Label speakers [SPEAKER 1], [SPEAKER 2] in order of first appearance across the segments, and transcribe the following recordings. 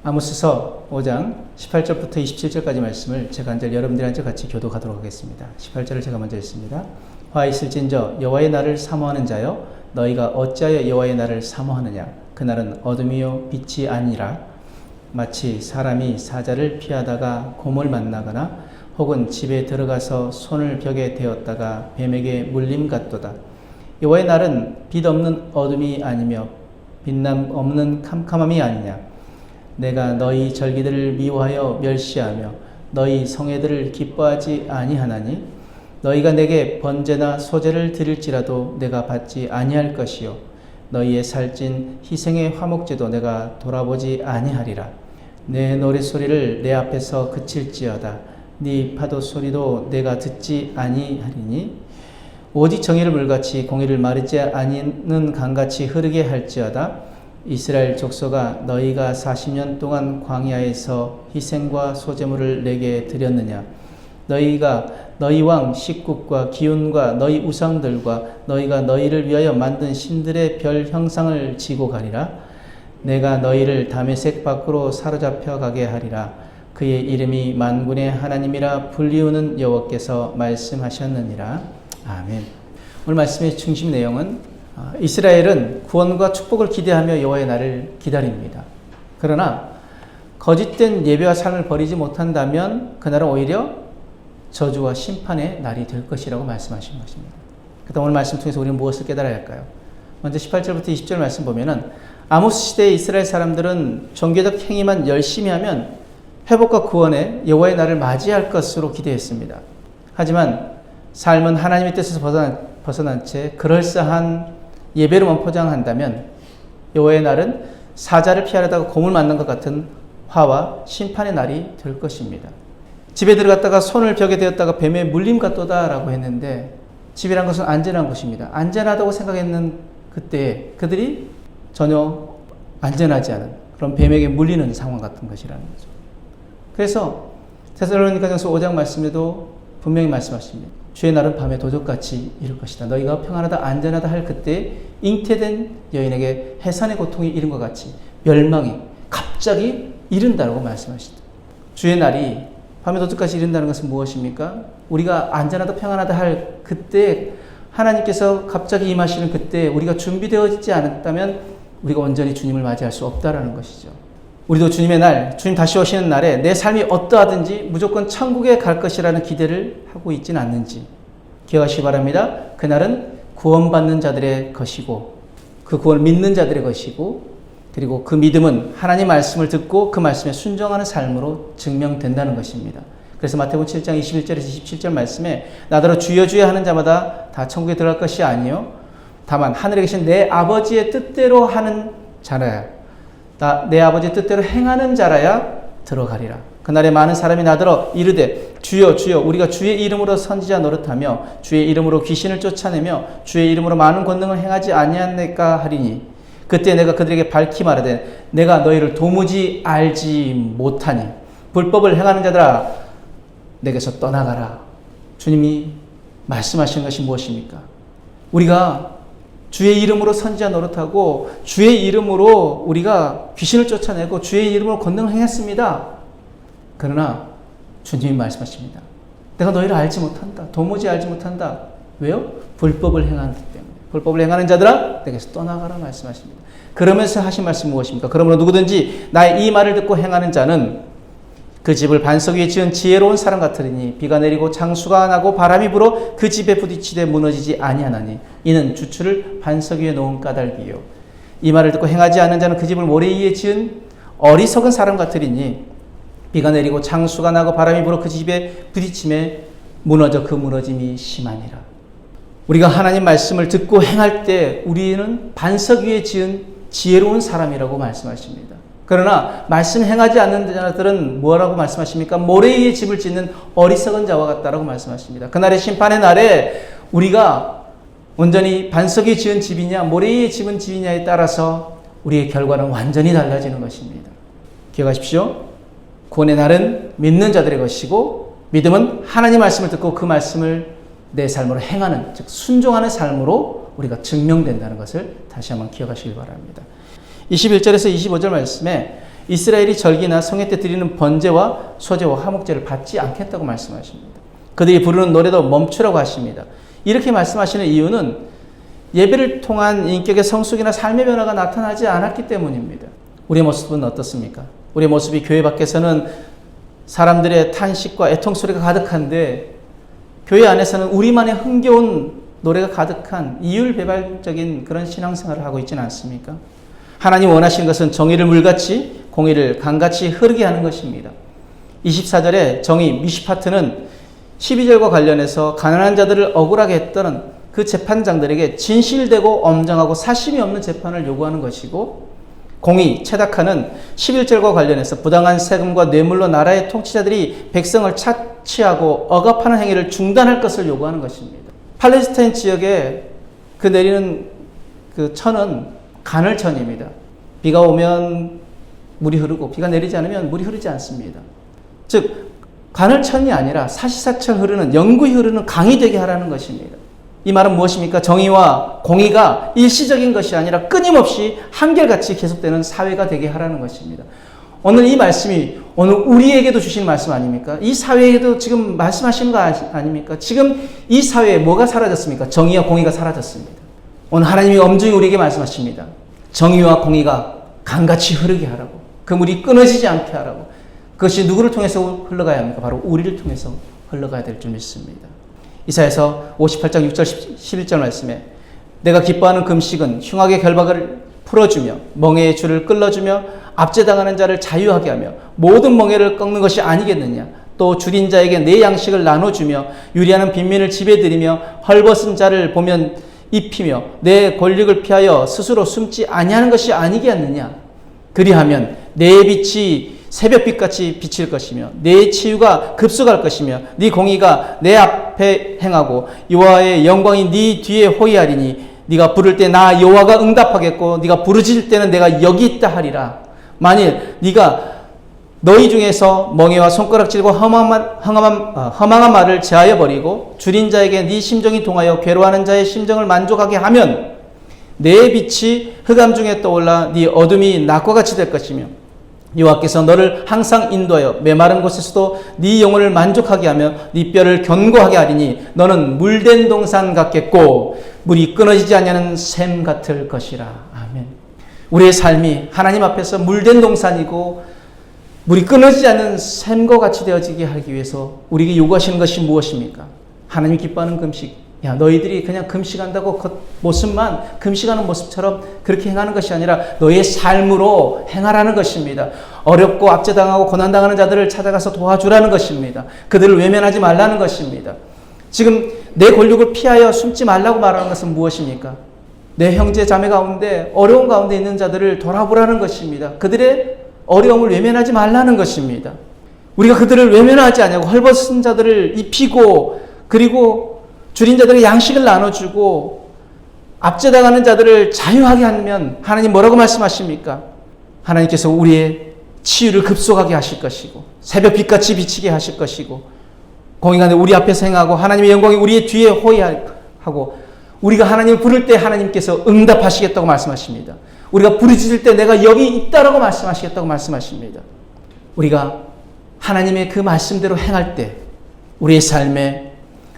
[SPEAKER 1] 아모스서 5장 18절부터 27절까지 말씀을 제가 한 절 여러분들한테 같이 교독하도록 하겠습니다. 18절을 제가 먼저 읽습니다. 화 있을진저 여호와의 날을 사모하는 자여 너희가 어찌하여 여호와의 날을 사모하느냐. 그날은 어둠이요 빛이 아니라 마치 사람이 사자를 피하다가 곰을 만나거나 혹은 집에 들어가서 손을 벽에 대었다가 뱀에게 물림 같도다. 여호와의 날은 빛 없는 어둠이 아니며 빛남 없는 캄캄함이 아니냐. 내가 너희 절기들을 미워하여 멸시하며 너희 성회들을 기뻐하지 아니하나니 너희가 내게 번제나 소제를 드릴지라도 내가 받지 아니할 것이요 너희의 살찐 희생의 화목제도 내가 돌아보지 아니하리라. 내 노랫소리를 내 앞에서 그칠지어다. 네 파도 소리도 내가 듣지 아니하리니 오직 정의를 물같이 공의를 마르지 아니는 강같이 흐르게 할지어다. 이스라엘 족속아 너희가 40년 동안 광야에서 희생과 소제물을 내게 드렸느냐. 너희가 너희 왕 식국과 기운과 너희 우상들과 너희가 너희를 위하여 만든 신들의 별 형상을 지고 가리라. 내가 너희를 다메섹 밖으로 사로잡혀 가게 하리라. 그의 이름이 만군의 하나님이라 불리우는 여호와께서 말씀하셨느니라. 아멘. 오늘 말씀의 중심 내용은 이스라엘은 구원과 축복을 기대하며 여호와의 날을 기다립니다. 그러나 거짓된 예배와 삶을 버리지 못한다면 그날은 오히려 저주와 심판의 날이 될 것이라고 말씀하신 것입니다. 그래서 오늘 말씀 통해서 우리는 무엇을 깨달아야 할까요? 먼저 18절부터 20절 말씀 보면은 아모스 시대의 이스라엘 사람들은 종교적 행위만 열심히 하면 회복과 구원의 여호와의 날을 맞이할 것으로 기대했습니다. 하지만 삶은 하나님의 뜻에서 벗어난 채 그럴싸한 예배로만 포장한다면 여호와의 날은 사자를 피하려다가 곰을 만난 것 같은 화와 심판의 날이 될 것입니다. 집에 들어갔다가 손을 벽에 대었다가 뱀에 물림 같도다라고 했는데 집이란 것은 안전한 곳입니다. 안전하다고 생각했는 그때 그들이 전혀 안전하지 않은 그런 뱀에게 물리는 상황 같은 것이라는 거죠. 그래서 데살로니가전서 5장 말씀에도 분명히 말씀하십니다. 주의 날은 밤에 도적같이 이룰 것이다. 너희가 평안하다 안전하다 할 그때 잉태된 여인에게 해산의 고통이 이른 것 같이 멸망이 갑자기 이른다라고 말씀하시다. 주의 날이 밤에 도적같이 이른다는 것은 무엇입니까? 우리가 안전하다 평안하다 할 그때 하나님께서 갑자기 임하시는 그때 우리가 준비되어 있지 않았다면 우리가 온전히 주님을 맞이할 수 없다라는 것이죠. 우리도 주님의 날, 주님 다시 오시는 날에 내 삶이 어떠하든지 무조건 천국에 갈 것이라는 기대를 하고 있지는 않는지 기억하시기 바랍니다. 그날은 구원받는 자들의 것이고 그 구원을 믿는 자들의 것이고 그리고 그 믿음은 하나님 말씀을 듣고 그 말씀에 순종하는 삶으로 증명된다는 것입니다. 그래서 마태복음 7장 21절에서 27절 말씀에 나더러 주여 주여 하는 자마다 다 천국에 들어갈 것이 아니요 다만 하늘에 계신 내 아버지의 뜻대로 하는 자라야 내 아버지의 뜻대로 행하는 자라야 들어가리라. 그날에 많은 사람이 나더러 이르되 주여 주여 우리가 주의 이름으로 선지자 노릇하며 주의 이름으로 귀신을 쫓아내며 주의 이름으로 많은 권능을 행하지 아니하였나이까 하리니 그때 내가 그들에게 밝히 말하되 내가 너희를 도무지 알지 못하니 불법을 행하는 자들아 내게서 떠나가라. 주님이 말씀하시는 것이 무엇입니까? 우리가 주의 이름으로 선지자 노릇하고 주의 이름으로 우리가 귀신을 쫓아내고 주의 이름으로 권능을 행했습니다. 그러나 주님이 말씀하십니다. 내가 너희를 알지 못한다. 도무지 알지 못한다. 왜요? 불법을 행하기 때문에. 불법을 행하는 자들아 내게서 떠나가라 말씀하십니다. 그러면서 하신 말씀이 무엇입니까? 그러므로 누구든지 나의 이 말을 듣고 행하는 자는 그 집을 반석 위에 지은 지혜로운 사람 같으리니 비가 내리고 장수가 나고 바람이 불어 그 집에 부딪히되 무너지지 아니하나니 이는 주추를 반석 위에 놓은 까닭이요 이 말을 듣고 행하지 않는 자는 그 집을 모래 위에 지은 어리석은 사람 같으리니 비가 내리고 장수가 나고 바람이 불어 그 집에 부딪힘에 무너져 그 무너짐이 심하니라. 우리가 하나님 말씀을 듣고 행할 때 우리는 반석 위에 지은 지혜로운 사람이라고 말씀하십니다. 그러나 말씀 행하지 않는 자들은 뭐라고 말씀하십니까? 모래 위에 집을 짓는 어리석은 자와 같다라고 말씀하십니다. 그날의 심판의 날에 우리가 온전히 반석 위에 지은 집이냐 모래 위에 지은 집이냐에 따라서 우리의 결과는 완전히 달라지는 것입니다. 기억하십시오. 구원의 날은 믿는 자들의 것이고 믿음은 하나님 말씀을 듣고 그 말씀을 내 삶으로 행하는 즉 순종하는 삶으로 우리가 증명된다는 것을 다시 한번 기억하시기 바랍니다. 21절에서 25절 말씀에 이스라엘이 절기나 성회 때 드리는 번제와 소제와 화목제를 받지 않겠다고 말씀하십니다. 그들이 부르는 노래도 멈추라고 하십니다. 이렇게 말씀하시는 이유는 예배를 통한 인격의 성숙이나 삶의 변화가 나타나지 않았기 때문입니다. 우리의 모습은 어떻습니까? 우리의 모습이 교회 밖에서는 사람들의 탄식과 애통소리가 가득한데 교회 안에서는 우리만의 흥겨운 노래가 가득한 이율배반적인 그런 신앙생활을 하고 있지는 않습니까? 하나님 원하시는 것은 정의를 물같이 공의를 강같이 흐르게 하는 것입니다. 24절에 정의 미시파트는 12절과 관련해서 가난한 자들을 억울하게 했던 그 재판장들에게 진실되고 엄정하고 사심이 없는 재판을 요구하는 것이고, 공의 체다카는 11절과 관련해서 부당한 세금과 뇌물로 나라의 통치자들이 백성을 착취하고 억압하는 행위를 중단할 것을 요구하는 것입니다. 팔레스타인 지역에 그 내리는 그 천은 간헐천입니다. 비가 오면 물이 흐르고 비가 내리지 않으면 물이 흐르지 않습니다. 즉 간헐천이 아니라 사시사철 흐르는 영구히 흐르는 강이 되게 하라는 것입니다. 이 말은 무엇입니까? 정의와 공의가 일시적인 것이 아니라 끊임없이 한결같이 계속되는 사회가 되게 하라는 것입니다. 오늘 이 말씀이 오늘 우리에게도 주시는 말씀 아닙니까? 이 사회에도 지금 말씀하시는 거 아닙니까? 지금 이 사회에 뭐가 사라졌습니까? 정의와 공의가 사라졌습니다. 오늘 하나님이 엄중히 우리에게 말씀하십니다. 정의와 공의가 강같이 흐르게 하라고. 그 물이 끊어지지 않게 하라고. 그것이 누구를 통해서 흘러가야 합니까? 바로 우리를 통해서 흘러가야 될 줄 믿습니다. 이사야서 58장 6절 11절 말씀에 내가 기뻐하는 금식은 흉악의 결박을 풀어주며 멍에의 줄을 끌어주며 압제당하는 자를 자유하게 하며 모든 멍에를 꺾는 것이 아니겠느냐. 또 줄인 자에게 내 양식을 나눠주며 유리하는 빈민을 집에 들이며 헐벗은 자를 보면 입히며 내 권력을 피하여 스스로 숨지 아니하는 것이 아니겠느냐. 그리하면 내 빛이 새벽빛같이 비칠 것이며 내 치유가 급속할 것이며 네 공의가 내 앞에 행하고 여호와의 영광이 네 뒤에 호위하리니 네가 부를 때 나 여호와가 응답하겠고 네가 부르짖을 때는 내가 여기 있다 하리라. 만일 네가 너희 중에서 멍에와 손가락질과 허망한 말을 제하여 버리고 줄인 자에게 네 심정이 동하여 괴로워하는 자의 심정을 만족하게 하면 내 빛이 흑암 중에 떠올라 네 어둠이 낮과 같이 될 것이며 여호와께서 너를 항상 인도하여 메마른 곳에서도 네 영혼을 만족하게 하며 네 뼈를 견고하게 하리니 너는 물된 동산 같겠고 물이 끊어지지 않는 샘 같을 것이라. 아멘. 우리의 삶이 하나님 앞에서 물된 동산이고 물이 끊어지지 않는 샘과 같이 되어지게 하기 위해서 우리에게 요구하시는 것이 무엇입니까? 하나님이 기뻐하는 금식. 야, 너희들이 그냥 금식한다고 그 모습만 금식하는 모습처럼 그렇게 행하는 것이 아니라 너의 삶으로 행하라는 것입니다. 어렵고 압제당하고 고난당하는 자들을 찾아가서 도와주라는 것입니다. 그들을 외면하지 말라는 것입니다. 지금 내 권력을 피하여 숨지 말라고 말하는 것은 무엇입니까? 내 형제 자매 가운데 어려운 가운데 있는 자들을 돌아보라는 것입니다. 그들의 어려움을 외면하지 말라는 것입니다. 우리가 그들을 외면하지 않냐고 헐벗은 자들을 입히고 그리고 줄인 자들에게 양식을 나눠주고 압제당하는 자들을 자유하게 하면 하나님 뭐라고 말씀하십니까? 하나님께서 우리의 치유를 급속하게 하실 것이고 새벽빛같이 비치게 하실 것이고 공의가 우리 앞에서 행하고 하나님의 영광이 우리의 뒤에 호위하고 우리가 하나님을 부를 때 하나님께서 응답하시겠다고 말씀하십니다. 우리가 부르짖을 때 내가 여기 있다라고 말씀하시겠다고 말씀하십니다. 우리가 하나님의 그 말씀대로 행할 때 우리의 삶에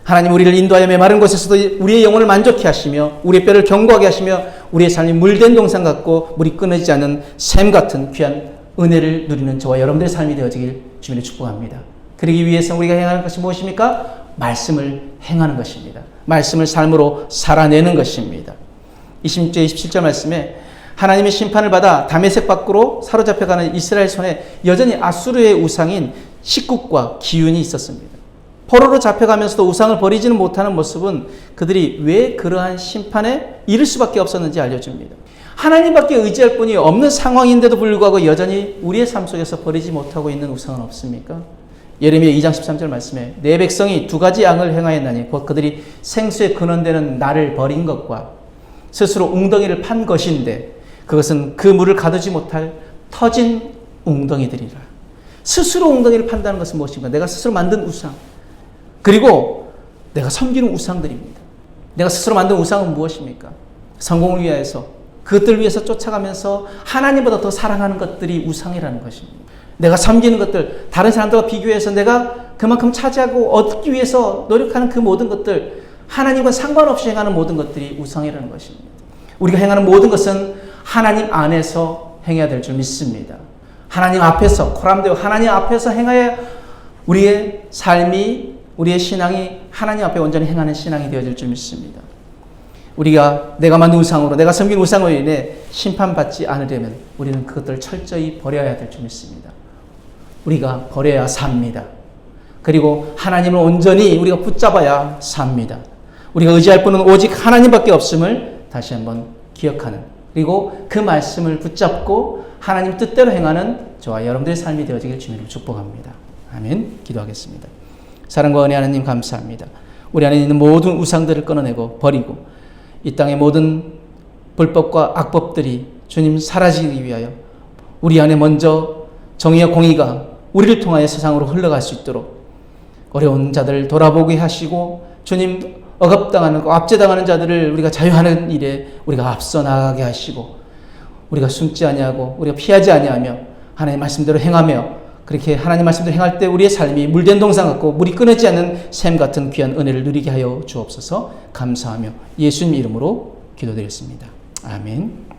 [SPEAKER 1] 하나님 우리를 인도하여 메마른 곳에서도 우리의 영혼을 만족케 하시며 우리의 뼈를 견고하게 하시며 우리의 삶이 물된 동산 같고 물이 끊어지지 않는 샘 같은 귀한 은혜를 누리는 저와 여러분들의 삶이 되어지길 주님을 축복합니다. 그러기 위해서 우리가 행하는 것이 무엇입니까? 말씀을 행하는 것입니다. 말씀을 삶으로 살아내는 것입니다. 26절 27절 말씀에 하나님의 심판을 받아 다메섹 밖으로 사로잡혀가는 이스라엘 손에 여전히 아수르의 우상인 식국과 기운이 있었습니다. 포로로 잡혀가면서도 우상을 버리지는 못하는 모습은 그들이 왜 그러한 심판에 이를 수밖에 없었는지 알려줍니다. 하나님밖에 의지할 분이 없는 상황인데도 불구하고 여전히 우리의 삶 속에서 버리지 못하고 있는 우상은 없습니까? 예레미야 2장 13절 말씀에 내 백성이 두 가지 양을 행하였나니 곧 그들이 생수의 근원되는 나를 버린 것과 스스로 웅덩이를 판 것인데 그것은 그 물을 가두지 못할 터진 웅덩이들이라. 스스로 웅덩이를 판다는 것은 무엇인가? 내가 스스로 만든 우상. 그리고 내가 섬기는 우상들입니다. 내가 스스로 만든 우상은 무엇입니까? 성공을 위하여서, 그것들 위해서 쫓아가면서 하나님보다 더 사랑하는 것들이 우상이라는 것입니다. 내가 섬기는 것들, 다른 사람들과 비교해서 내가 그만큼 차지하고 얻기 위해서 노력하는 그 모든 것들, 하나님과 상관없이 행하는 모든 것들이 우상이라는 것입니다. 우리가 행하는 모든 것은 하나님 안에서 행해야 될 줄 믿습니다. 하나님 앞에서, 코람되어 하나님 앞에서 행하여 우리의 삶이, 우리의 신앙이 하나님 앞에 온전히 행하는 신앙이 되어질 줄 믿습니다. 우리가 내가 만든 우상으로, 내가 섬긴 우상으로 인해 심판받지 않으려면 우리는 그것들을 철저히 버려야 될 줄 믿습니다. 우리가 버려야 삽니다. 그리고 하나님을 온전히 우리가 붙잡아야 삽니다. 우리가 의지할 분은 오직 하나님밖에 없음을 다시 한번 기억하는, 그리고 그 말씀을 붙잡고 하나님 뜻대로 행하는 저와 여러분들의 삶이 되어지길 주님으로 축복합니다. 아멘. 기도하겠습니다. 사랑과 은혜 하나님 감사합니다. 우리 안에 있는 모든 우상들을 끊어내고 버리고 이 땅의 모든 불법과 악법들이 주님 사라지기 위하여 우리 안에 먼저 정의와 공의가 우리를 통하여 세상으로 흘러갈 수 있도록 어려운 자들을 돌아보게 하시고 주님 억압당하는, 압제당하는 자들을 우리가 자유하는 일에 우리가 앞서 나가게 하시고 우리가 숨지 아니하고 우리가 피하지 아니하며 하나님의 말씀대로 행하며 그렇게 하나님 말씀대로 행할 때 우리의 삶이 물된 동상 같고 물이 끊어지지 않는 샘 같은 귀한 은혜를 누리게 하여 주옵소서. 감사하며 예수님 이름으로 기도드렸습니다. 아멘.